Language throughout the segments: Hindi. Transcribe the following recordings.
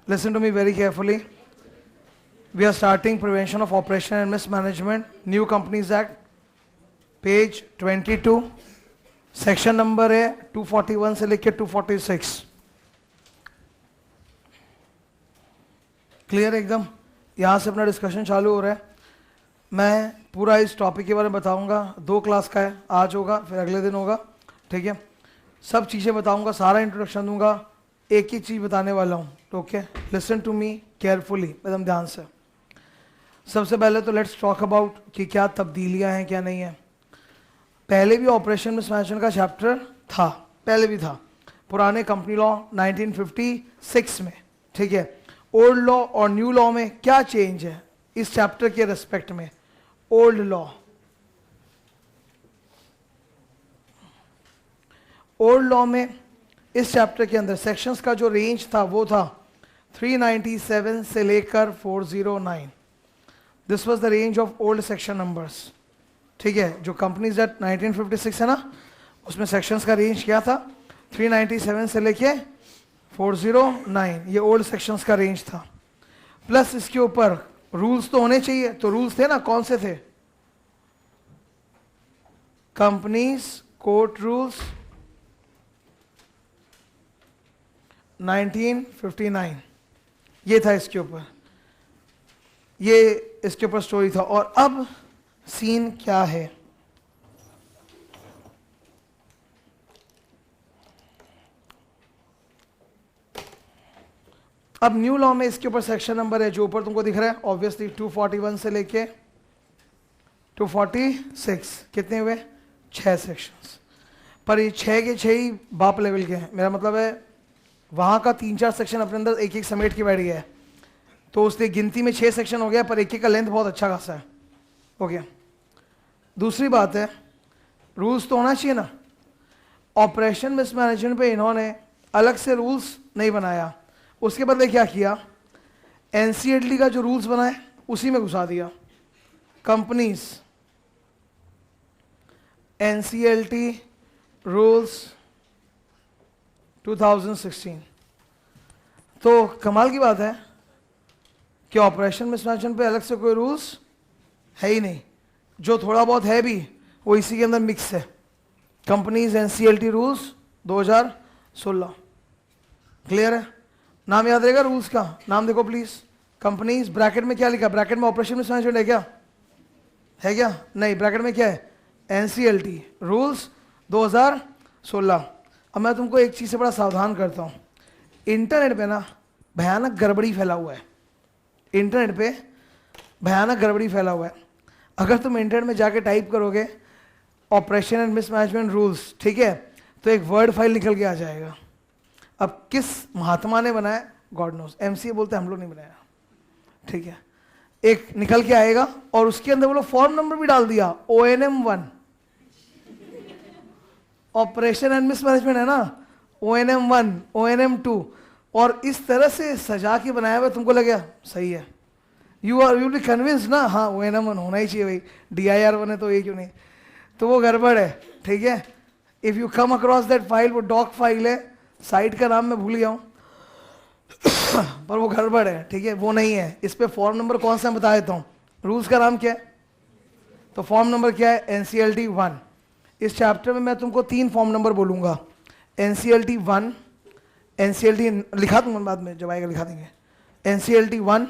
Listen to me very carefully. We are starting Prevention of Operation and Mismanagement, New Companies Act, page 22, section number है 241 से लेकर 246. क्लियर एकदम? यहाँ से अपना डिस्कशन चालू हो रहा है. मैं पूरा इस टॉपिक के बारे में बताऊंगा. 2 क्लास का है, आज होगा फिर अगले दिन होगा. ठीक है, सब चीज़ें बताऊंगा, सारा इंट्रोडक्शन दूंगा, एक ही चीज़ बताने वाला हूँ. Okay, listen to me carefully, एकदम ध्यान से. सबसे पहले तो लेट्स टॉक अबाउट कि क्या तब्दीलियाँ हैं क्या नहीं है. पहले भी ऑपरेशन मिसमैनेजमेंट का चैप्टर था, पहले भी था, पुराने कंपनी लॉ 1956 में. ठीक है, ओल्ड लॉ और न्यू लॉ में क्या चेंज है इस चैप्टर के रेस्पेक्ट में. ओल्ड लॉ, ओल्ड लॉ में इस चैप्टर के अंदर सेक्शंस का जो रेंज था वो था 397 से लेकर 409. This was the range of old section numbers. ठीक है, जो कंपनीज एक्ट 1956 है ना, उसमें सेक्शंस का रेंज क्या था, 397 से लेके 409. ये ओल्ड सेक्शंस का रेंज था. प्लस इसके ऊपर रूल्स तो होने चाहिए, तो रूल्स थे ना, कौन से थे? कंपनीज कोर्ट रूल्स 1959, ये था इसके ऊपर, ये इसके ऊपर स्टोरी था. और अब सीन क्या है? अब न्यू लॉ में इसके ऊपर सेक्शन नंबर है जो ऊपर तुमको दिख रहा है ऑब्वियसली 241 से लेके 246. कितने हुए? 6 सेक्शंस. पर ये 6 के 6 ही बाप लेवल के हैं. मेरा मतलब है वहाँ का 3-4 सेक्शन अपने अंदर एक एक समेट के बैठ गया है, तो उसने गिनती में 6 सेक्शन हो गया, पर एक एक का लेंथ बहुत अच्छा खासा है. ओके, दूसरी बात है, रूल्स तो होना चाहिए ना. ऑपरेशन मिसमैनेजमेंट पे इन्होंने अलग से रूल्स नहीं बनाया, उसके बदले क्या किया, एनसीएलटी का जो रूल्स बनाए उसी में घुसा दिया. Companies NCLT rules 2016. तो कमाल की बात है कि ऑपरेशन मिसमैनेजमेंट पे अलग से कोई रूल्स है ही नहीं, जो थोड़ा बहुत है भी वो इसी के अंदर मिक्स है. Companies NCLT rules 2016. क्लियर है? नाम याद रहेगा रूल्स का? नाम देखो प्लीज. कंपनीज, ब्रैकेट में क्या लिखा? ब्रैकेट में ऑपरेशन मिसमैनेजमेंट है क्या? है क्या? नहीं, ब्रैकेट में क्या है? NCLT rules 2016. अब मैं तुमको एक चीज़ से बड़ा सावधान करता हूँ. इंटरनेट पे ना भयानक गड़बड़ी फैला हुआ है. इंटरनेट पे भयानक गड़बड़ी फैला हुआ है. अगर तुम इंटरनेट में जाके टाइप करोगे ऑपरेशन एंड मिसमैनेजमेंट रूल्स, ठीक है, तो एक वर्ड फाइल निकल के आ जाएगा. अब किस महात्मा ने बनाया, गॉड नोस. एमसीए बोलते हैं, हम लोग नहीं बनाया. ठीक है, एक निकल के आएगा और उसके अंदर वो लोग फॉर्म नंबर भी डाल दिया, ONM 1. ऑपरेशन एंड मिसमैनेजमेंट है ना, ONM 1, ONM 2, और इस तरह से सजा के बनाया हुआ, तुमको लगे सही है, यू विल बी कन्विंस ना, हाँ ONM 1 होना ही चाहिए भाई, DIR 1 है तो ये क्यों नहीं. तो वो गड़बड़ है. ठीक है, if you come across that file, वो डॉक फाइल है, साइट का नाम मैं भूल गया हूँ पर वो गड़बड़ है. ठीक है, वो नहीं है. इस पे फॉर्म नंबर कौन सा बता देता हूँ. रूल्स का नाम क्या है? तो फॉर्म नंबर क्या है? एनसीएलटी 1. इस चैप्टर में मैं तुमको 3 फॉर्म नंबर बोलूंगा. एनसीएलटी 1, एनसीएलटी लिखा दूंगा बाद में, जब आएगा लिखा देंगे. NCLT 1,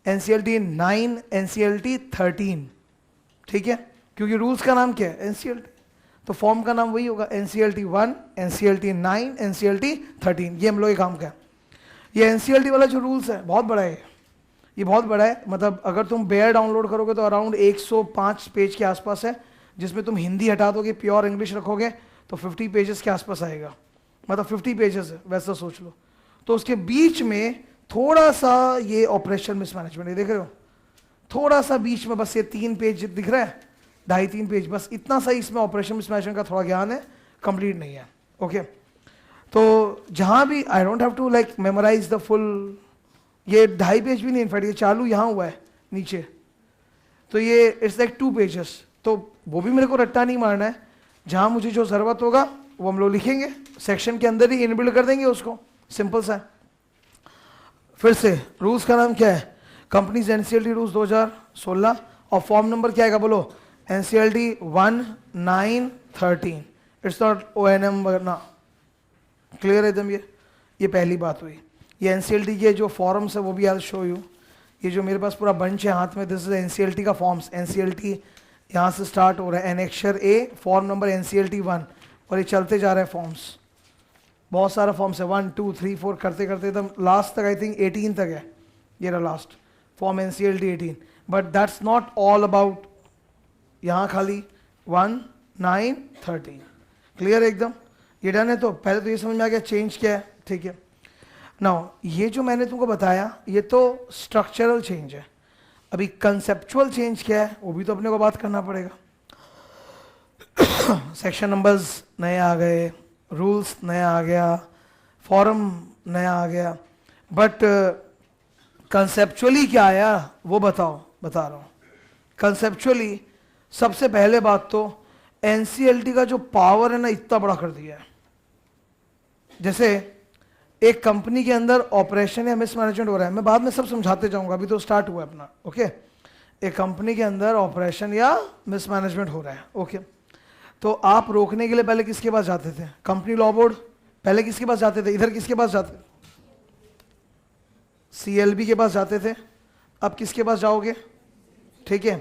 NCLT 9, NCLT 13. ठीक है, क्योंकि रूल्स का नाम क्या है? एनसीएलटी, तो फॉर्म का नाम वही होगा, एनसीएलटी 1, एनसीएलटी 9, एनसीएलटी 13. ये हम लोग के काम का है. ये एनसीएलटी वाला जो रूल्स है बहुत बड़ा है, ये बहुत बड़ा है. मतलब अगर तुम बेयर डाउनलोड करोगे तो अराउंड 105 पेज के आसपास है, जिसमें तुम हिंदी हटा दोगे, प्योर इंग्लिश रखोगे तो 50 पेजेस के आसपास आएगा. मतलब 50 पेजेस है, वैसा सोच लो. तो उसके बीच में थोड़ा सा ये ऑपरेशन मिसमैनेजमेंट, ये देख रहे हो, थोड़ा सा बीच में बस ये 3 पेज दिख रहा है, 2.5-3 पेज, बस इतना सा इसमें ऑपरेशन मिसमैनेजमेंट का थोड़ा ज्ञान है, कंप्लीट नहीं है. ओके, तो जहाँ भी I don't have to like memorize the full, ये 2.5 पेज भी नहीं, इनफैक्ट ये चालू यहाँ हुआ है नीचे, तो ये इट्स लाइक 2 पेजेस. तो वो भी मेरे को रट्टा नहीं मारना है. जहाँ मुझे जो ज़रूरत होगा वो हम लोग लिखेंगे, सेक्शन के अंदर ही इनबिल्ड कर देंगे उसको, सिंपल सा. फिर से रूल्स का नाम क्या है, कंपनीज एनसीएलटी रूल्स 2016, और फॉर्म नंबर क्या आएगा बोलो, एनसीएलटी 1913। इट्स नॉट ओएनएम वगैरह, क्लियर है एकदम। ये पहली बात हुई। ये एनसीएलटी के जो फॉर्म्स है वो भी आई विल शो यू। ये जो मेरे पास पूरा बंच है हाथ में, दिस इज एनसीएलटी का फॉर्म्स। एनसीएलटी यहाँ से स्टार्ट हो रहा है, एनेक्शर ए, फॉर्म नंबर एनसीएलटी 1, और ये चलते जा रहे हैं फॉर्म्स, बहुत सारा फॉर्म्स है, 1 2 3 4 करते करते एकदम लास्ट तक, आई थिंक 18 तक है, ये रहा last form NCLT 18। But that's not all about, यहाँ खाली 1 9 13, क्लियर एकदम। ये डन है। तो पहले तो ये समझ में आ गया चेंज क्या है, ठीक है। नाउ ये जो मैंने तुमको बताया ये तो स्ट्रक्चरल चेंज है। अभी कंसेप्चुअल चेंज क्या है वो भी तो अपने को बात करना पड़ेगा। सेक्शन नंबर्स नए आ गए, रूल्स नया आ गया, फॉर्म नया आ गया, बट कंसेप्चुअली क्या आया वो बताओ, बता रहा हूँ। कंसेप्चुअली सबसे पहले बात तो एनसीएलटी का जो पावर है ना इतना बड़ा कर दिया है। जैसे एक कंपनी के अंदर ऑपरेशन या मिसमैनेजमेंट हो रहा है, मैं बाद में सब समझाते जाऊंगा, अभी तो स्टार्ट हुआ है अपना, ओके। एक कंपनी के अंदर ऑपरेशन या मिसमैनेजमेंट हो रहा है, ओके। तो आप रोकने के लिए पहले किसके पास जाते थे, कंपनी लॉ बोर्ड, पहले किसके पास जाते थे, इधर किसके पास जाते थे, सीएलबी के पास जाते थे। अब किसके पास जाओगे, ठीक है।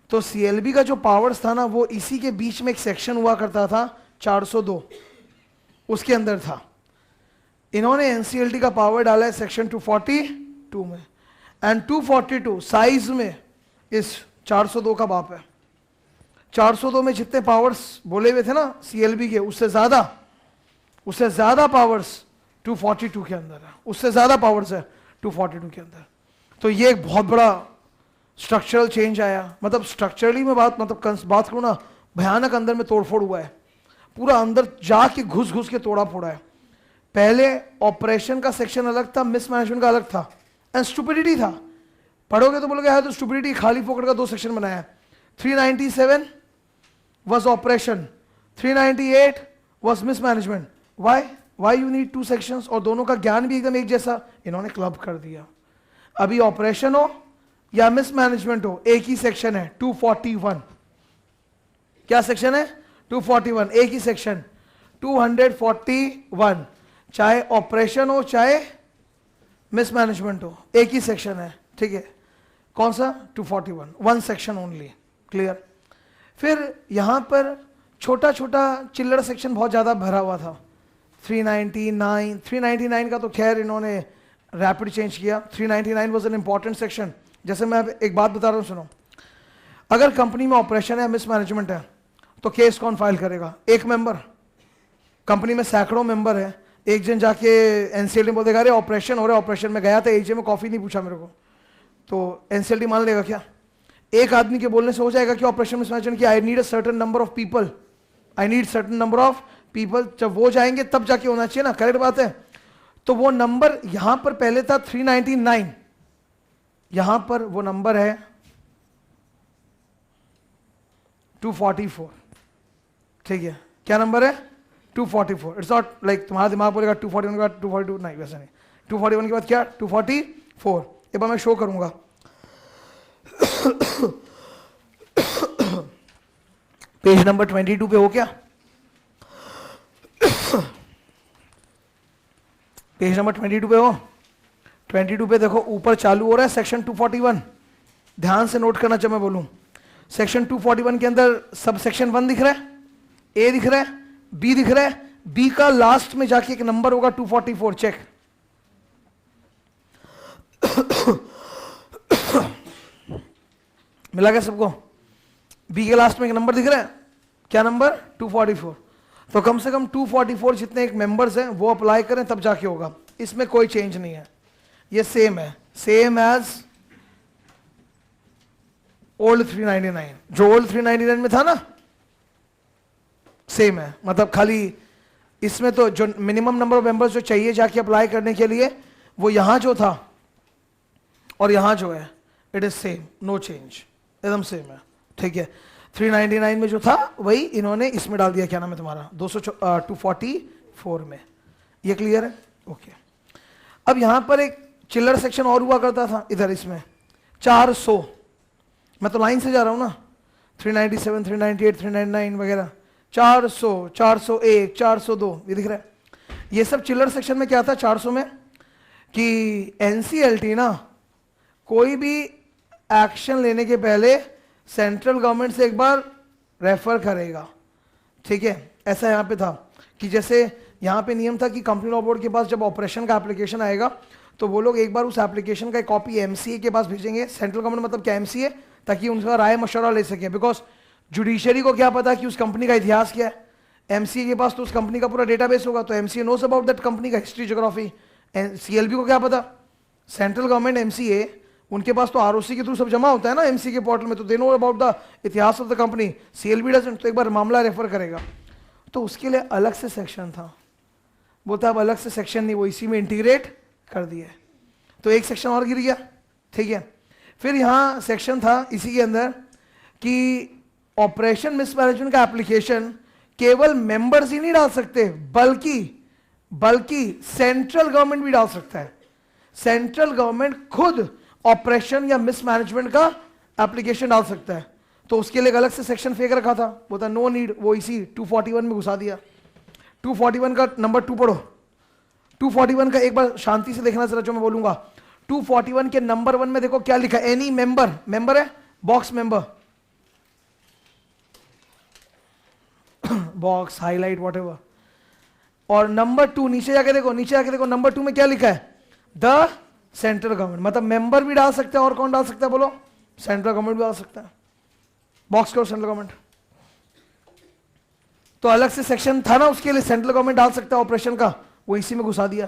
तो सीएलबी का जो पावर्स था ना वो इसी के बीच में एक सेक्शन हुआ करता था 402, उसके अंदर था। इन्होंने एनसीएलटी का पावर डाला है सेक्शन 242 में, एंड 242 साइज में इस 402 का बाप है। 402 में जितने पावर्स बोले हुए थे ना सीएलबी के, उससे ज्यादा पावर्स 242 के अंदर है, उससे ज्यादा पावर्स है 242 के अंदर। तो ये एक बहुत बड़ा स्ट्रक्चरल चेंज आया। मतलब स्ट्रक्चरली में बात करूँ ना, भयानक अंदर में तोड़फोड़ हुआ है, पूरा अंदर जाके घुस घुस के तोड़ा फोड़ा है। पहले ऑपरेशन का सेक्शन अलग था, मिसमैनेजमेंट का अलग था, एंड स्टुपिडिटी था। पढ़ोगे तो बोलोगे तो स्टुपिडिटी, खाली फोकट का 2 सेक्शन बनाया है। 397 was operation, 398 was mismanagement. Why you need 2 sections? और दोनों का ज्ञान भी एकदम एक जैसा, इन्होंने क्लब कर दिया। अभी ऑपरेशन हो या मिसमैनेजमेंट हो, एक ही सेक्शन है 241। क्या सेक्शन है, 241, एक ही सेक्शन 241। चाहे ऑपरेशन हो चाहे मिसमैनेजमेंट हो, एक ही सेक्शन है, ठीक है। कौन सा, 241, 1 सेक्शन ओनली, क्लियर। फिर यहां पर छोटा छोटा चिल्लड़ सेक्शन बहुत ज्यादा भरा हुआ था। 399 का तो खैर इन्होंने रैपिड चेंज किया। 399 वाज एन इंपॉर्टेंट सेक्शन। जैसे मैं एक बात बता रहा हूं, सुनो। अगर कंपनी में ऑपरेशन है, मिसमैनेजमेंट है, तो केस कौन फाइल करेगा, एक मेंबर। कंपनी में सैकड़ों मेंबर है, एक जन जाके एनसीएलटी बोल देगा अरे ऑपरेशन हो रहा है, ऑपरेशन में गया था, एजे में कॉफी नहीं पूछा मेरे को, तो एनसीएलटी मान लेगा क्या? एक आदमी के बोलने से हो जाएगा कि ऑपरेशन मिसमैनेजमेंट की I need a certain number of people, I need certain number of people. जब वो जाएंगे तब जाके होना चाहिए ना, करेक्ट बात है। तो वो नंबर यहां पर पहले था 399, यहां पर वो नंबर है 244, ठीक है। क्या नंबर है, 244। इट्स नॉट लाइक तुम्हारा दिमाग बोलेगा 241 के बाद 242, नहीं वैसा नहीं। 241 के बाद क्या, 244। एक बार मैं शो करूंगा। पेज नंबर 22 पे हो क्या, पेज नंबर 22 पे हो। 22 पे देखो ऊपर चालू हो रहा है सेक्शन 241। ध्यान से नोट करना जब मैं बोलूं। सेक्शन 241 के अंदर सब सेक्शन 1 दिख रहा है, ए दिख रहा है, बी दिख रहा है, बी का लास्ट में जाके एक नंबर होगा 244, चेक। मिला क्या सबको? बी के लास्ट में एक नंबर दिख रहा है, क्या नंबर, 244। तो कम से कम 244 जितने एक मेंबर्स हैं वो अप्लाई करें तब जाके होगा। इसमें कोई चेंज नहीं है, ये सेम है, सेम एज ओल्ड 399। जो ओल्ड 399 में था ना, सेम है। मतलब खाली इसमें तो जो मिनिमम नंबर ऑफ मेंबर्स जो चाहिए जाके अप्लाई करने के लिए, वो यहां जो था और यहां जो है, it is same, no change, एकदम सेम है, ठीक है। 399 में जो था वही इन्होंने इसमें डाल दिया, क्या नाम है तुम्हारा, 244 में। ये क्लियर है, ओके। अब यहां पर एक चिल्लर सेक्शन और हुआ करता था इधर इसमें 400, मैं तो लाइन से जा रहा हूं ना, 397, 398, 399 वगैरह, 400, 401, 402, ये दिख रहा है। ये सब चिल्लर सेक्शन में क्या था 400 में, कि एनसीएलटी ना कोई भी एक्शन लेने के पहले सेंट्रल गवर्नमेंट से एक बार रेफर करेगा, ठीक है। ऐसा यहाँ पे था कि जैसे यहाँ पे नियम था कि कंपनी लॉ बोर्ड के पास जब ऑपरेशन का एप्लीकेशन आएगा तो वो लोग एक बार उस एप्लीकेशन का एक कॉपी एमसीए के पास भेजेंगे, सेंट्रल गवर्नमेंट मतलब क्या एमसीए, ताकि उनका राय मशवरा ले सके, बिकॉज जुडिशरी को क्या पता कि उस कंपनी का इतिहास क्या है, एमसीए के पास तो उस कंपनी का पूरा डेटाबेस होगा, तो MCA knows about that company का हिस्ट्री ज्योग्राफी। सीएलबी को क्या पता, सेंट्रल गवर्नमेंट एमसीए उनके पास तो आरओसी के थ्रू सब जमा होता है ना एमसी के पोर्टल में, तो दे नो अबाउट द इतिहास of the company. CLB doesn't, तो एक बार मामला रेफर करेगा, तो उसके लिए अलग से सेक्शन था, बोलता अब अलग से सेक्शन नहीं, वो इसी में इंटीग्रेट कर दिया, तो एक सेक्शन और गिर गया, ठीक है। फिर यहाँ सेक्शन था इसी के अंदर कि ऑपरेशन मिसमैनेजमेंट का एप्लीकेशन केवल मेंबर्स ही नहीं डाल सकते, बल्कि सेंट्रल गवर्नमेंट भी डाल सकता है। सेंट्रल गवर्नमेंट खुद ऑपरेशन या मिसमैनेजमेंट का एप्लीकेशन डाल सकता है, तो उसके लिए एक अलग से सेक्शन फेंक रखा था, बोलता नो नीड, वो इसी 241 में घुसा दिया। 241 का नंबर 2 पढ़ो, 241 का एक बार शांति से देखना जरा जो मैं बोलूंगा। 241 के नंबर 1 में देखो क्या लिखा है, एनी मेंबर, मेंबर है box member, box highlight whatever, और नंबर 2 नीचे जाके देखो, नंबर 2 में क्या लिखा है, द सेंट्रल गवर्नमेंट, मतलब मेंबर भी डाल सकते हैं, और कौन डाल सकता है बोलो, सेंट्रल गवर्नमेंट भी डाल सकता है, बॉक्स करो सेंट्रल गवर्नमेंट। तो अलग से सेक्शन था ना उसके लिए, सेंट्रल गवर्नमेंट डाल सकता है ऑपरेशन का, वो इसी में घुसा दिया।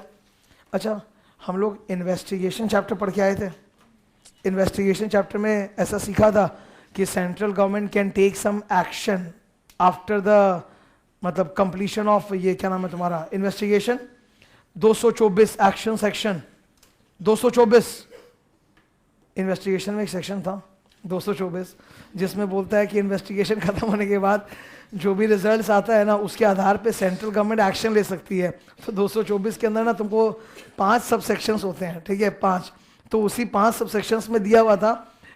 अच्छा, हम लोग इन्वेस्टिगेशन चैप्टर पढ़ के आए थे, इन्वेस्टिगेशन चैप्टर में ऐसा सीखा था कि central government can take some action after the मतलब कंप्लीशन ऑफ ये क्या नाम है तुम्हारा इन्वेस्टिगेशन, 224 एक्शन सेक्शन 224 इन्वेस्टिगेशन में एक सेक्शन था 224 जिसमें बोलता है कि इन्वेस्टिगेशन खत्म होने के बाद जो भी रिजल्ट्स आता है ना उसके आधार पे सेंट्रल गवर्नमेंट एक्शन ले सकती है। तो 224 के अंदर ना तुमको 5 सब सेक्शंस होते हैं, ठीक है 5, तो उसी 5 सब सेक्शंस में दिया हुआ था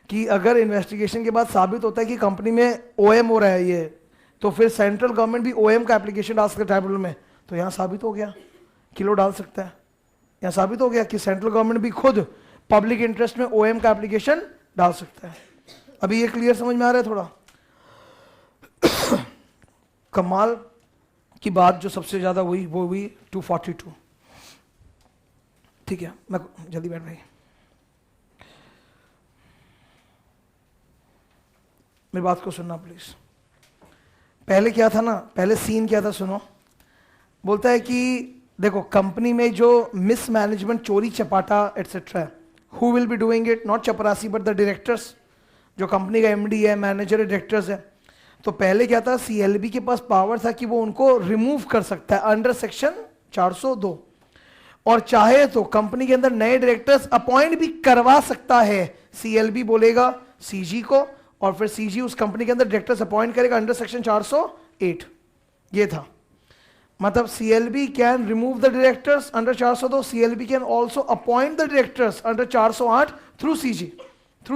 कि अगर इन्वेस्टिगेशन के बाद साबित होता है कि कंपनी में ओएम हो रहा है ये, तो फिर सेंट्रल गवर्नमेंट भी ओएम का एप्लीकेशन डाल सकते ट्राइब्यूनल में। तो यहाँ साबित हो गया किलो डाल सकता है, यहाँ साबित हो गया कि सेंट्रल गवर्नमेंट भी खुद पब्लिक इंटरेस्ट में ओएम का एप्लीकेशन डाल सकता है। अभी ये क्लियर समझ में आ रहा है थोड़ा? कमाल की बात जो सबसे ज्यादा हुई वो हुई 242, ठीक है, मैं जल्दी बैठ भाई, मेरी बात को सुनना प्लीज। पहले क्या था ना, पहले सीन क्या था सुनो, बोलता है कि देखो कंपनी में जो मिसमैनेजमेंट, चोरी चपाटा etcetera, who will be doing it, not चपरासी बट द डायरेक्टर्स, जो कंपनी का एमडी है, मैनेजर है, डायरेक्टर्स है। तो पहले क्या था, सीएलबी के पास पावर था कि वो उनको रिमूव कर सकता है अंडर सेक्शन 402, और चाहे तो कंपनी के अंदर नए डायरेक्टर्स अपॉइंट भी करवा सकता है। सीएलबी बोलेगा सीजी को, और फिर सीजी उस कंपनी के अंदर डायरेक्टर्स अपॉइंट करेगा अंडर सेक्शन 408। ये था मतलब CLB can remove the directors under 402, CLB can also appoint the directors under 408 through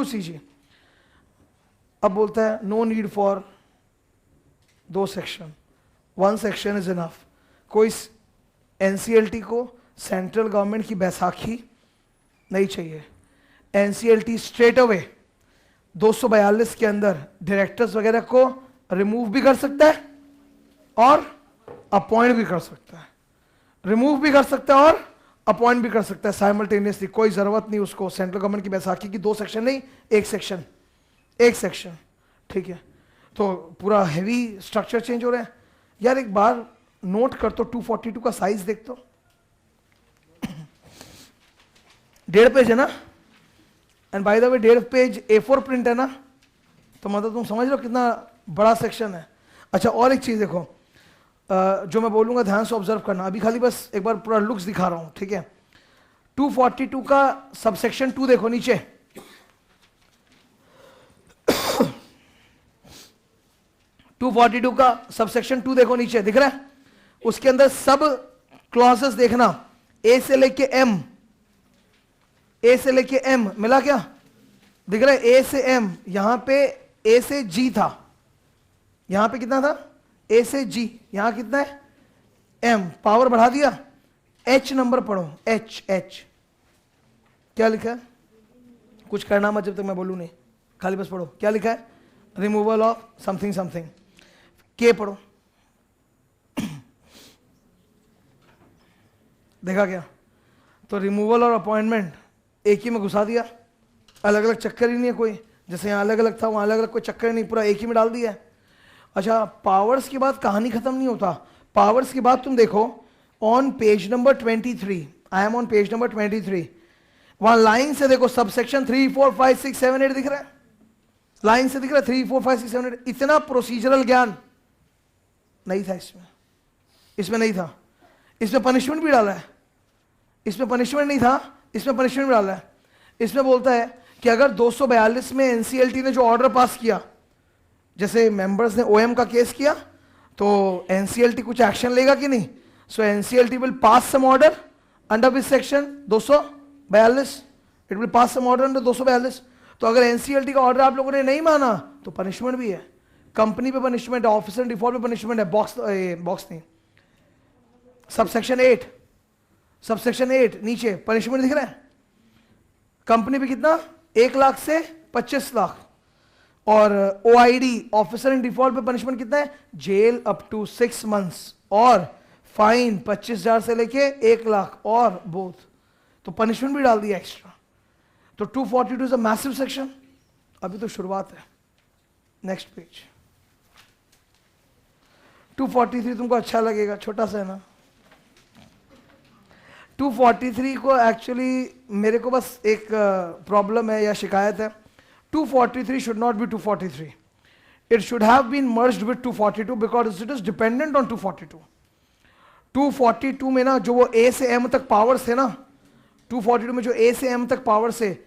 CG. अब बोलता है no need for 2 section, 1 section is enough. कोई एनसीएलटी को सेंट्रल गवर्नमेंट की बैसाखी नहीं चाहिए। एनसीएलटी स्ट्रेट अवे 242 के अंदर डायरेक्टर्स वगैरह को रिमूव भी कर सकता है और अपॉइंट भी कर सकता है, रिमूव भी कर सकता है और अपॉइंट भी कर सकता है साइमल्टेनियसली। कोई जरूरत नहीं उसको सेंट्रल गवर्नमेंट की बैसाखी की 2 सेक्शन नहीं, एक सेक्शन, ठीक है। तो पूरा हैवी स्ट्रक्चर चेंज हो रहा है यार। एक बार नोट कर तो 242 का साइज देख तो, 1.5 पेज है ना, and by the way 1.5 page A4 print है ना, तो मतलब तुम समझ लो कितना बड़ा सेक्शन है। अच्छा और एक चीज देखो, जो मैं बोलूंगा ध्यान से ऑब्जर्व करना, अभी खाली बस एक बार पूरा लुक्स दिखा रहा हूं, ठीक है। 242 का सबसेक्शन 2 देखो नीचे, टू 242 का सबसेक्शन 2 देखो नीचे, दिख रहा है? उसके अंदर सब क्लॉजेस देखना, ए से लेके एम, ए से लेके एम मिला क्या, दिख रहा है, ए से एम, यहां पे ए से जी था, यहां पे कितना था, ए से जी, यहां कितना है एम, पावर बढ़ा दिया, एच नंबर पढ़ो, एच एच क्या लिखा है, कुछ करना मत जब तक मैं बोलूं नहीं, खाली बस पढ़ो, क्या लिखा है, रिमूवल ऑफ समथिंग समथिंग, के पढ़ो, देखा क्या, तो रिमूवल और अपॉइंटमेंट एक ही में घुसा दिया, अलग अलग चक्कर ही नहीं है कोई, जैसे यहाँ अलग अलग था वहाँ अलग अलग कोई चक्कर नहीं, पूरा एक ही में डाल दिया है। अच्छा, पावर्स के बाद कहानी खत्म नहीं होता, पावर्स के बाद तुम देखो on page number 23, I am on page number 23, वहां लाइन से देखो सबसेक्शन 3 4 5 6 7 8 दिख रहा है, लाइन से दिख रहा है 3 4 5 6 7 8, इतना प्रोसीजरल ज्ञान नहीं था इसमें, इसमें नहीं था, इसमें पनिशमेंट भी डाला है, इसमें पनिशमेंट नहीं था, इसमें पनिशमेंट भी डाला है। इसमें बोलता है कि अगर 242 में एनसीएलटी ने जो ऑर्डर पास किया, जैसे मेंबर्स ने ओएम का केस किया तो एनसीएलटी कुछ एक्शन लेगा कि नहीं, so NCLT will pass some order under this section 242, it will pass some order under 242। तो अगर एनसीएलटी का ऑर्डर आप लोगों ने नहीं माना तो पनिशमेंट भी है, कंपनी पे पनिशमेंट है, ऑफिसर डिफॉल्ट पे पनिशमेंट है, बॉक्स नहीं, सबसेक्शन 8 नीचे पनिशमेंट दिख रहा है, कंपनी पे कितना 1 लाख से 25 लाख, और ओआईडी ऑफिसर इन डिफॉल्ट पे पनिशमेंट कितना है, जेल अप टू 6 months और फाइन 25,000 से लेके 1 लाख और बोथ, तो पनिशमेंट भी डाल दिया एक्स्ट्रा। तो 242 इज अ मैसिव सेक्शन, अभी तो शुरुआत है। नेक्स्ट पेज 243 तुमको अच्छा लगेगा, छोटा सा है ना। 243 को एक्चुअली मेरे को बस एक प्रॉब्लम है या शिकायत है, 243 should not be 243. It should have been merged with 242 because it is dependent on 242. 242 में ना जो वो A से M तक पावर्स है ना, 242 में जो A से M तक पावर्स है,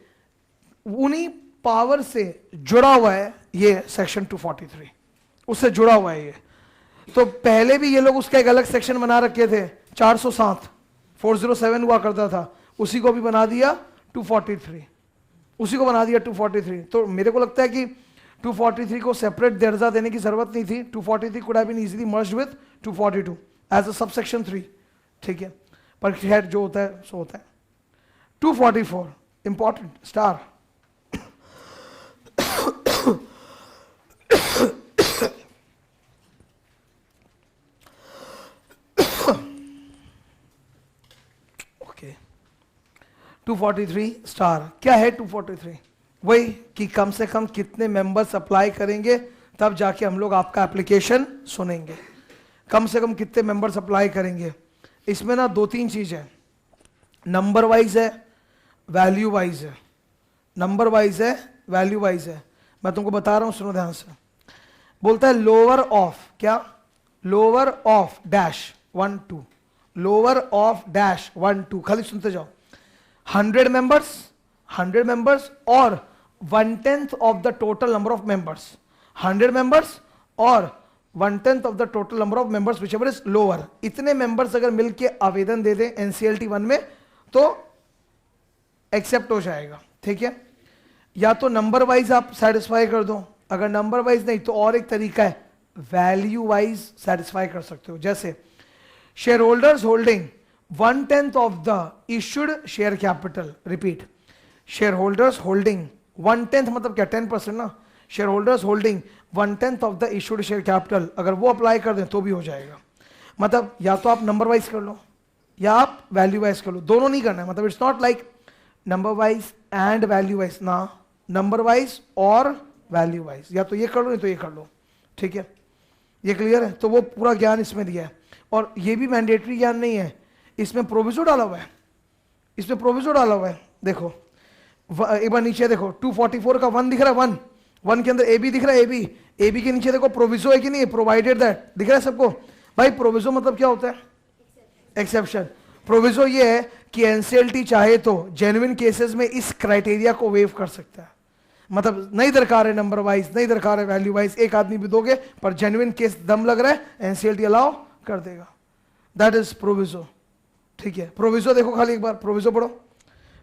उन्हीं पावर से जुड़ा हुआ है ये सेक्शन 243, उससे जुड़ा हुआ है ये। तो पहले भी ये लोग उसका एक अलग सेक्शन बना रखे थे, 407 407 हुआ करता था, उसी को भी बना दिया 243, उसी को बना दिया 243। तो मेरे को लगता है कि 243 को सेपरेट दर्जा देने की जरूरत नहीं थी, 243 could have been easily merged with 242 as a subsection 3, ठीक है, पर खैर जो होता है सो होता है। 244 इंपॉर्टेंट स्टार, ओके 243 स्टार क्या है 243? वही कि कम से कम कितने मेंबर्स अप्लाई करेंगे तब जाके हम लोग आपका एप्लीकेशन सुनेंगे, कम से कम कितने मेंबर्स अप्लाई करेंगे। इसमें ना 2-3 चीज है, नंबर वाइज है, वैल्यू वाइज है, नंबर वाइज है, वैल्यू वाइज है। मैं तुमको बता रहा हूं, सुनो ध्यान से। बोलता है लोअर ऑफ, क्या, lower of dash 1 2, lower of dash 1 2, खाली सुनते जाओ। 100 मेंबर्स और 1/10 of the total number of members, 100 members और 1/10 of the total number of members whichever is lower. इतने मेंबर्स अगर मिलके आवेदन दे दें एनसीएलटी 1 में तो एक्सेप्ट हो जाएगा, ठीक है। या तो नंबर वाइज आप सेटिस्फाई कर दो, अगर नंबर वाइज नहीं तो और एक तरीका है, वैल्यू वाइज सेटिस्फाई कर सकते हो। जैसे share holders holding 1/10 of the issued share capital, repeat, share holders holding 1/10 मतलब क्या, 10% ना, share holders holding 1/10 of the issued share capital, अगर वो अप्लाई कर दें तो भी हो जाएगा। मतलब या तो आप नंबर वाइज कर लो या आप वैल्यू वाइज कर लो, दोनों नहीं करना है। मतलब it's not like number wise and value wise ना, नंबर वाइज और वैल्यू वाइज, या तो ये कर लो नहीं तो ये कर लो, ठीक है। ये क्लियर है? तो वो पूरा ज्ञान इसमें दिया है, और ये भी मैंडेटरी ज्ञान नहीं है, इसमें प्रोविजो डाला हुआ है, इसमें प्रोविजो डाला हुआ है। देखो एक बार नीचे देखो, 244 का 1 दिख रहा है, 1 के अंदर ए बी दिख रहा है, ए बी के नीचे देखो प्रोविजो है कि नहीं, प्रोवाइडेड दैट दिख रहा है सबको। भाई प्रोविजो मतलब क्या होता है, एक्सेप्शन। प्रोविजो ये है कि एनसीएलटी चाहे तो जेन्युइन केसेस में इस क्राइटेरिया को वेव कर सकता है, मतलब नहीं दरकार है नंबर वाइज, नहीं दरकार है वैल्यू वाइज, एक आदमी भी दोगे पर जेन्युइन केस दम लग रहा है एनसीएलटी अलाउ कर देगा, दैट इज प्रोविजो, ठीक है। प्रोविजो देखो, खाली एक बार प्रोविजो पढ़ो,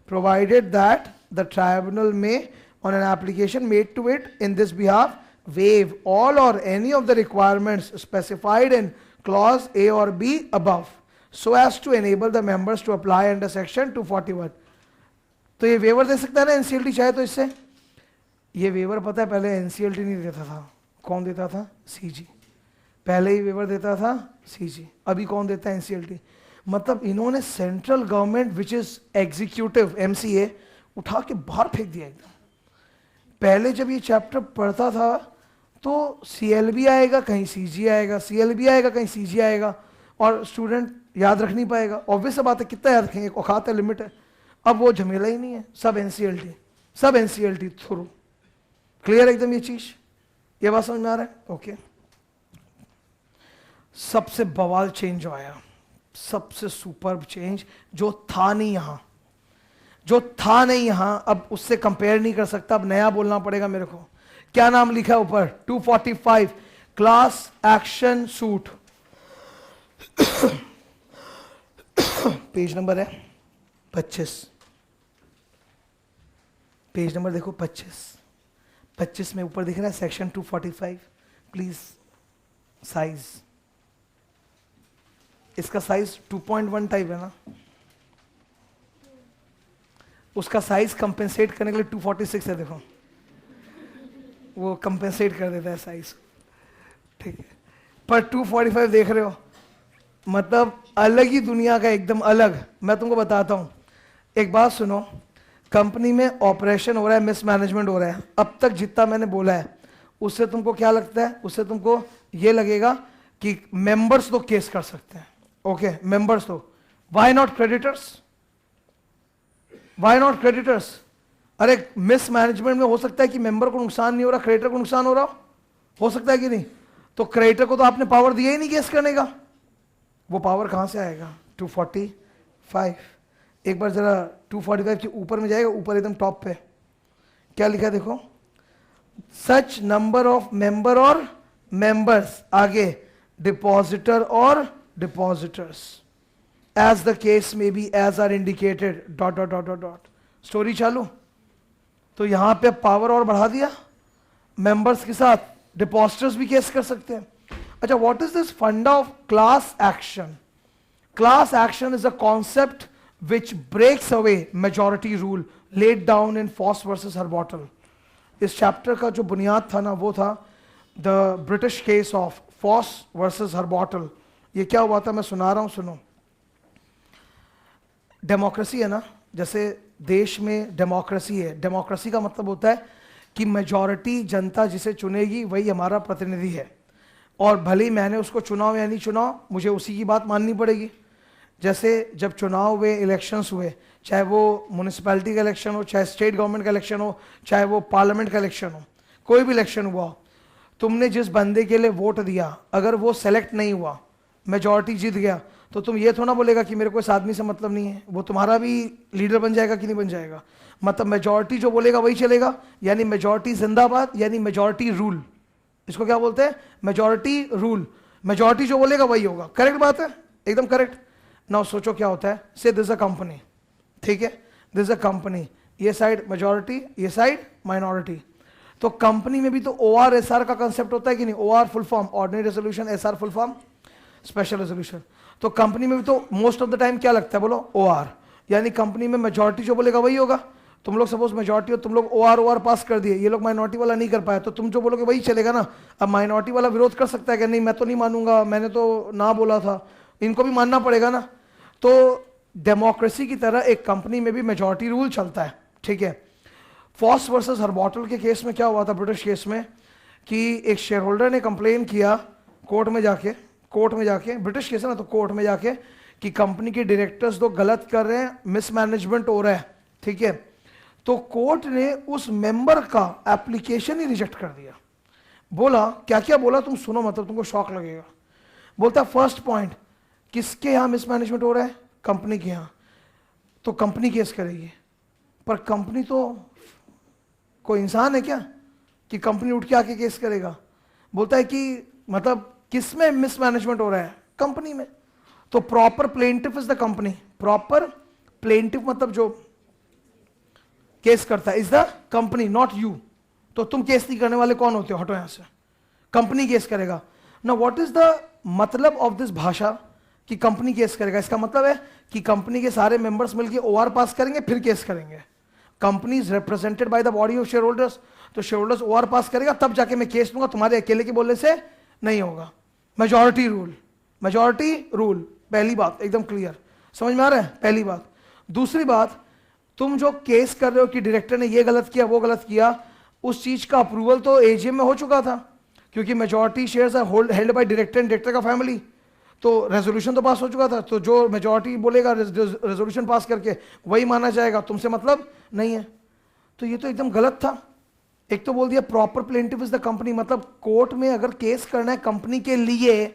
provided that the tribunal may, on an application made to it in this behalf, waive all or any of the requirements specified in clause A or B above, so as to enable the members to apply under section 241. तो ये वेवर दे सकता है ना एनसीएलटी चाहे तो इससे। ये वेवर पता है पहले एनसीएलटी नहीं देता था, कौन देता था? सीजी। पहले ही वेवर देता था सीजी, अभी कौन देता है? एनसीएलटी। मतलब इन्होंने central government which is executive MCA उठा के बाहर फेंक दिया एकदम। पहले जब ये चैप्टर पढ़ता था तो सीएलबी आएगा कहीं सीजी आएगा, सीएलबी आएगा कहीं सीजी आएगा, और स्टूडेंट याद रख नहीं पाएगा। ऑब्वियस बात है, कितना याद रखेंगे, औकात है, लिमिट है। अब वो झमेला ही नहीं है, सब एनसीएलटी, सब एनसीएलटी थ्रू। क्लियर एकदम ये चीज, ये बात समझ में आ रहा है? ओके। सबसे बवाल चेंज जो आया, सबसे सुपर चेंज जो था नहीं यहां, जो था नहीं यहां, अब उससे कंपेयर नहीं कर सकता, अब नया बोलना पड़ेगा मेरे को। क्या नाम लिखा है ऊपर? 245 class action suit. Page number है 25, पेज नंबर देखो 25 में ऊपर दिख रहा है सेक्शन 245। प्लीज साइज, इसका साइज 2.1 टाइप है ना, उसका साइज कंपेंसेट करने के लिए 246 है। देखो वो कंपेंसेट कर देता है साइज, ठीक है। पर 245 देख रहे हो, मतलब अलग ही दुनिया का, एकदम अलग। मैं तुमको बताता हूं, एक बात सुनो। कंपनी में ऑपरेशन हो रहा है, मिसमैनेजमेंट हो रहा है, अब तक जितना मैंने बोला है उससे तुमको क्या लगता है? उससे तुमको ये लगेगा कि मेंबर्स तो केस कर सकते हैं। ओके, मेंबर्स तो, why not creditors? Why not creditors? अरे मिसमैनेजमेंट में हो सकता है कि मेंबर को नुकसान नहीं हो रहा, क्रेडिटर को नुकसान हो रहा हो सकता है कि नहीं? तो क्रेडिटर को तो आपने पावर दिया ही नहीं केस करने का, वो पावर कहां से आएगा? 245। एक बार जरा 245 के ऊपर में जाएगा, ऊपर एकदम टॉप पे क्या लिखा है देखो, सच नंबर ऑफ मेंबर और मेंबर्स, आगे डिपॉजिटर और depositors, as the case may be as are indicated dot dot dot dot dot. Story चालू। तो यहां पे पावर और बढ़ा दिया, मेंबर्स के साथ डिपॉजिटर्स भी केस कर सकते हैं। अच्छा, व्हाट इज दिस फंडा of class action? Class action is a concept which breaks away majority rule laid down in Foss versus Harbottle. इस चैप्टर का जो बुनियाद था ना, वो था the British case of Foss versus Harbottle. ये क्या हुआ था मैं सुना रहा हूं, सुनो। डेमोक्रेसी है ना, जैसे देश में डेमोक्रेसी है, डेमोक्रेसी का मतलब होता है कि मेजॉरिटी जनता जिसे चुनेगी वही हमारा प्रतिनिधि है, और भले ही मैंने उसको चुना हो या नहीं चुना हो, मुझे उसी की बात माननी पड़ेगी। जैसे जब चुनाव हुए, इलेक्शंस हुए, चाहे वो म्यूनिसिपैलिटी का इलेक्शन हो, चाहे स्टेट गवर्नमेंट का इलेक्शन हो, चाहे वो पार्लियामेंट का इलेक्शन हो, कोई भी इलेक्शन हुआ, तुमने जिस बंदे के लिए वोट दिया, अगर वो सेलेक्ट नहीं हुआ, मेजॉरिटी जीत गया, तो तुम ये थोड़ा बोलेगा कि मेरे को इस आदमी से मतलब नहीं है, वो तुम्हारा भी लीडर बन जाएगा कि नहीं बन जाएगा? मतलब मेजॉरिटी जो बोलेगा वही चलेगा, यानी मेजॉरिटी जिंदाबाद, यानी मेजॉरिटी रूल। इसको क्या बोलते हैं? Majority rule. मेजॉरिटी जो बोलेगा वही होगा। करेक्ट बात है, एकदम करेक्ट। नाउ सोचो क्या होता है, से दिस अ कंपनी, ठीक है, दिस अ कंपनी, ये साइड मेजॉरिटी, ये साइड माइनॉरिटी। तो कंपनी में भी तो OR-SR का कंसेप्ट होता है कि नहीं? OR full form ordinary resolution, SR full form special resolution. तो कंपनी में भी तो मोस्ट ऑफ द टाइम क्या लगता है बोलो? OR, यानी कंपनी में मेजॉरिटी जो बोलेगा वही होगा। तुम लोग सपोज मेजॉरिटी हो, तुम लोग OR पास कर दिए, ये लोग माइनॉरिटी वाला नहीं कर पाया, तो तुम जो बोलोगे वही चलेगा ना। अब माइनॉरिटी वाला विरोध कर सकता है कि नहीं मैं तो नहीं मानूंगा, मैंने तो ना बोला था, इनको भी मानना पड़ेगा ना। तो डेमोक्रेसी की तरह एक कंपनी में भी मेजॉरिटी रूल चलता है, ठीक है। फॉस वर्सेस हर्बॉटल के केस में क्या हुआ था, ब्रिटिश केस में, कि एक शेयर होल्डर ने कंप्लेन किया कोर्ट में जाके, ब्रिटिश केस है ना, तो कोर्ट में जाके कि कंपनी के डायरेक्टर्स तो गलत कर रहे हैं, मिसमैनेजमेंट हो रहा है, ठीक है। तो कोर्ट ने उस मेंबर का एप्लीकेशन ही रिजेक्ट कर दिया। बोला क्या क्या बोला, तुम सुनो, मतलब तुमको शॉक लगेगा। बोलता फर्स्ट पॉइंट, किसके यहां मिसमैनेजमेंट हो रहा है? कंपनी के यहां, तो कंपनी केस करेगी। पर कंपनी तो कोई इंसान है क्या कि कंपनी उठ के आके केस करेगा? बोलता है कि मतलब किस में मिसमैनेजमेंट हो रहा है? कंपनी में। तो proper plaintiff is the company. Proper plaintiff मतलब जो केस करता है is the company, not you. तो तुम केस नहीं करने वाले कौन होते हो, हटो यहां से, कंपनी केस करेगा ना। व्हाट इज द मतलब ऑफ दिस भाषा कि कंपनी केस करेगा? इसका मतलब है कि कंपनी के सारे मेंबर्स मिलकर ओआर पास करेंगे फिर केस करेंगे। Company is represented by the body of share holders, तो शेयर होल्डर्स ओआर पास करेगा तब जाके मैं केस लूंगा, तुम्हारे अकेले के बोलने से नहीं होगा। मेजॉरिटी रूल, मेजॉरिटी रूल, पहली बात एकदम क्लियर, समझ में आ रहा है? पहली बात। दूसरी बात, तुम जो केस कर रहे हो कि डायरेक्टर ने ये गलत किया वो गलत किया, उस चीज का अप्रूवल तो एजीएम में हो चुका था, क्योंकि majority shares are held by director and director का फैमिली, तो रेजोल्यूशन तो पास हो चुका था। तो जो मेजॉरिटी बोलेगा रेजोल्यूशन पास करके वही माना जाएगा, तुमसे मतलब नहीं है। तो ये तो एकदम गलत था। एक तो बोल दिया proper plaintiff is the company, मतलब कोर्ट में अगर केस करना है कंपनी के लिए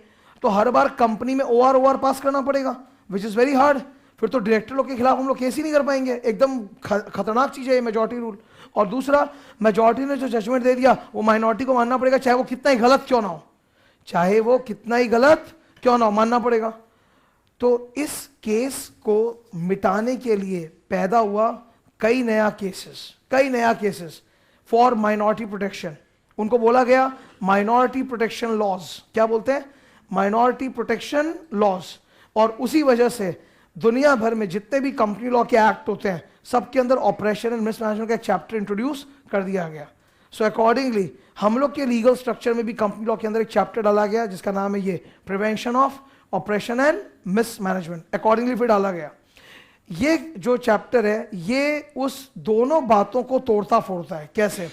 तो हर बार कंपनी में ओआर पास करना पड़ेगा, विच इज वेरी हार्ड। फिर तो डायरेक्टर लोग के खिलाफ हम लोग केस ही नहीं कर पाएंगे, एकदम खतरनाक चीज है ये मेजॉरिटी रूल। और दूसरा, मेजॉरिटी ने जो जजमेंट दे दिया वो माइनॉरिटी को मानना पड़ेगा, चाहे वो कितना ही गलत क्यों ना हो, चाहे वो कितना ही गलत क्यों ना हो, मानना पड़ेगा। तो इस केस को मिटाने के लिए पैदा हुआ कई नया केसेस फॉर माइनॉरिटी प्रोटेक्शन। उनको बोला गया माइनॉरिटी प्रोटेक्शन लॉज, क्या बोलते हैं? Minority protection laws. और उसी वजह से दुनिया भर में जितने भी कंपनी लॉ के एक्ट होते हैं सबके अंदर ऑपरेशन एंड मिसमैनेजमेंट का एक चैप्टर इंट्रोड्यूस कर दिया गया। सो अकॉर्डिंगली हम लोग के लीगल स्ट्रक्चर में भी कंपनी लॉ के अंदर एक चैप्टर डाला गया जिसका नाम है ये prevention of operation and mismanagement, accordingly फिर डाला गया। ये जो चैप्टर है ये उस दोनों बातों को तोड़ता फोड़ता है। कैसे?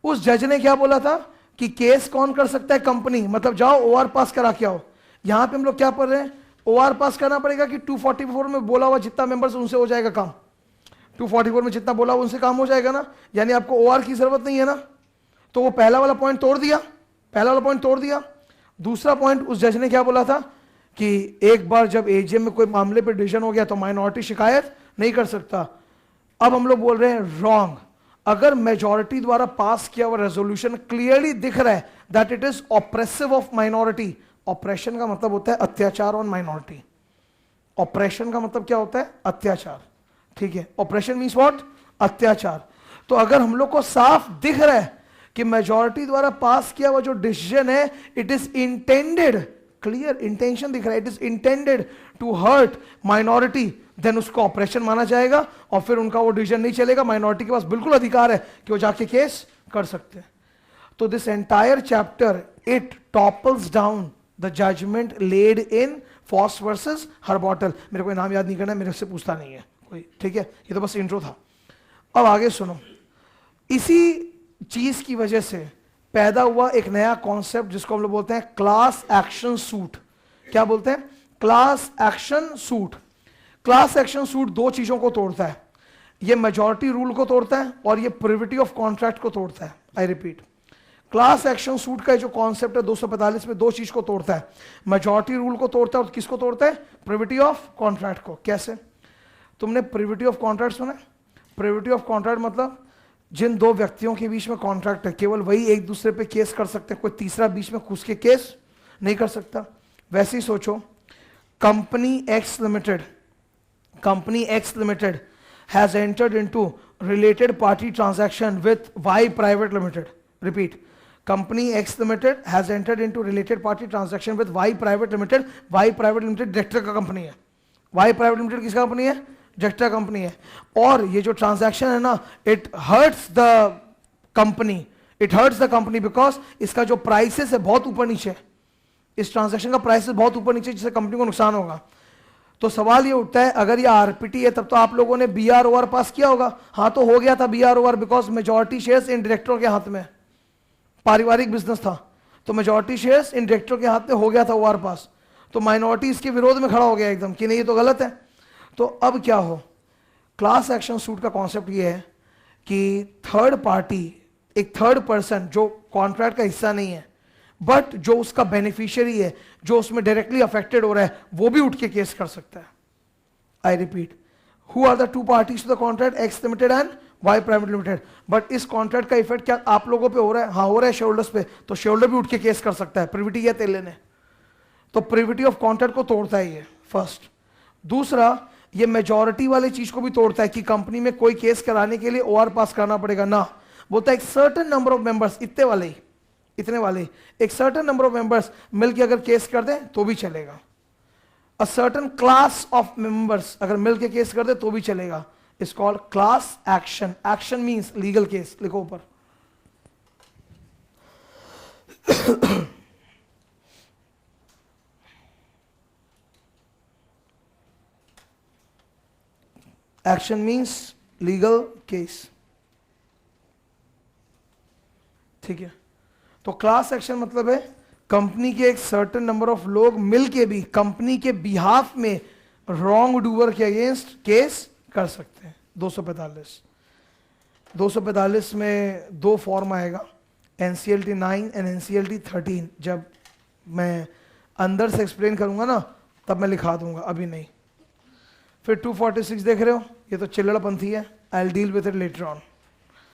उस जज ने क्या बोला था कि केस कौन कर सकता है? कंपनी, मतलब जाओ ओआर पास करा के आओ। यहां पे हम लोग क्या पढ़ रहे हैं? ओआर पास करना पड़ेगा कि 244 में बोला हुआ जितना मेंबर्स उनसे हो जाएगा काम, 244 में जितना बोला उनसे काम हो जाएगा ना, यानी आपको ओआर की जरूरत नहीं है ना। तो वो पहला वाला पॉइंट तोड़ दिया। दूसरा पॉइंट, उस जज ने क्या बोला था कि एक बार जब एजीएम में कोई मामले पे डिसीजन हो गया तो माइनॉरिटी शिकायत नहीं कर सकता। अब हम लोग बोल रहे हैं रॉन्ग। अगर मेजॉरिटी द्वारा पास किया हुआ रेजोल्यूशन क्लियरली दिख रहा है that it is oppressive of minority, operation का मतलब होता है अत्याचार ऑन माइनॉरिटी। ऑपरेशन का मतलब क्या होता है? अत्याचार, ठीक है? Operation means what? अत्याचार। तो अगर हम लोग को साफ दिख रहा है कि मेजॉरिटी द्वारा पास किया हुआ जो डिसीजन है it is intended, clear intention दिख रहा है, it is intended to hurt minority, then उसको ऑपरेशन माना जाएगा और फिर उनका वो डिसीजन नहीं चलेगा। माइनॉरिटी के पास बिल्कुल अधिकार है कि वो जाके केस कर सकते हैं। तो this entire chapter it topples down the judgement laid in Foss versus Harbottle. मेरे को नाम याद नहीं करना, मेरे से पूछता नहीं है कोई, ठीक है? ये तो बस इंट्रो था। अब आगे सुनो। इसी चीज की वजह से पैदा हुआ एक नया कॉन्सेप्ट जिसको हम लोग बोलते हैं क्लास एक्शन सूट। क्या बोलते हैं? Class action suit. Class action suit दो चीजों को तोड़ता है, ये मेजॉरिटी रूल को तोड़ता है और ये प्रिविटी ऑफ कॉन्ट्रैक्ट को तोड़ता है। I repeat, class action suit का जो कॉन्सेप्ट है 245 में दो चीज को तोड़ता है, मेजॉरिटी रूल को तोड़ता है और किसको तोड़ता है? प्रिविटी ऑफ कॉन्ट्रैक्ट को। कैसे? तुमने प्रिविटी ऑफ कॉन्ट्रैक्ट सुना? प्रिविटी ऑफ कॉन्ट्रैक्ट मतलब जिन दो व्यक्तियों के बीच में कॉन्ट्रैक्ट है केवल वही एक दूसरे पे केस कर सकते हैं, कोई तीसरा बीच में घुस के केस नहीं कर सकता। वैसे ही सोचो, company X limited has entered into related party transaction with Y private limited. Repeat, company X limited has entered into related party transaction with Y private limited. Y private limited director का कंपनी है। वाई प्राइवेट लिमिटेड किसका कंपनी है? डायरेक्टर कंपनी है। और ये जो ट्रांजैक्शन है ना it hurts the company because इसका जो प्राइसेस है बहुत ऊपर नीचे, इस ट्रांजैक्शन का प्राइसेस बहुत ऊपर नीचे जिससे कंपनी को नुकसान होगा। तो सवाल ये उठता है अगर ये आरपीटी है तब तो आप लोगों ने बीआरओआर पास किया होगा। हाँ, तो हो गया था बीआरओआर बिकॉज मेजॉरिटी शेयर्स इन डायरेक्टरों के हाथ में, पारिवारिक बिजनेस था तो मेजॉरिटी शेयर्स इन डायरेक्टरों के हाथ में हो गया था ओआर पास। तो माइनॉरिटी इसके विरोध में खड़ा हो गया एकदम कि नहीं ये तो गलत है। तो अब क्या हो? क्लास एक्शन सूट का कॉन्सेप्ट ये है कि थर्ड पार्टी, एक थर्ड पर्सन जो कॉन्ट्रैक्ट का हिस्सा नहीं है बट जो उसका बेनिफिशियरी है, जो उसमें डायरेक्टली अफेक्टेड हो रहा है, वो भी उठ के केस कर सकता है। I repeat, who are the two parties to the contract? X limited and Y private limited. But इस कॉन्ट्रैक्ट का इफेक्ट क्या आप लोगों पे हो रहा है? हाँ, हो रहा है शेयर होल्डर्स पे, तो शेयर होल्डर भी उठ के केस कर सकता है। प्रिविटी या तेल लेने, तो प्रिविटी ऑफ कॉन्ट्रैक्ट को तोड़ता है ये फर्स्ट। दूसरा, ये मेजॉरिटी वाली चीज को भी तोड़ता है कि कंपनी में कोई केस कराने के लिए ओआर पास करना पड़ेगा ना, बोलता है एक सर्टेन नंबर ऑफ मेंबर्स, इतने वाले एक सर्टेन नंबर ऑफ मेंबर्स मिलकर अगर केस कर दें तो भी चलेगा। A certain class of members अगर मिलकर केस कर दे तो भी चलेगा। It's called class action. Action means legal case, लिखो ऊपर। एक्शन मींस लीगल केस, ठीक है। तो क्लास एक्शन मतलब है कंपनी के एक सर्टेन नंबर ऑफ लोग मिलके भी कंपनी के बिहाफ में रॉन्ग डूअर के अगेंस्ट केस कर सकते हैं। 245 में दो फॉर्म आएगा, NCLT 9 एंड NCLT 13। जब मैं अंदर से एक्सप्लेन करूंगा ना तब मैं लिखा दूंगा, अभी नहीं। फिर 246 देख रहे हो, ये तो चिल्लड़पंथी है, I will deal with it later on.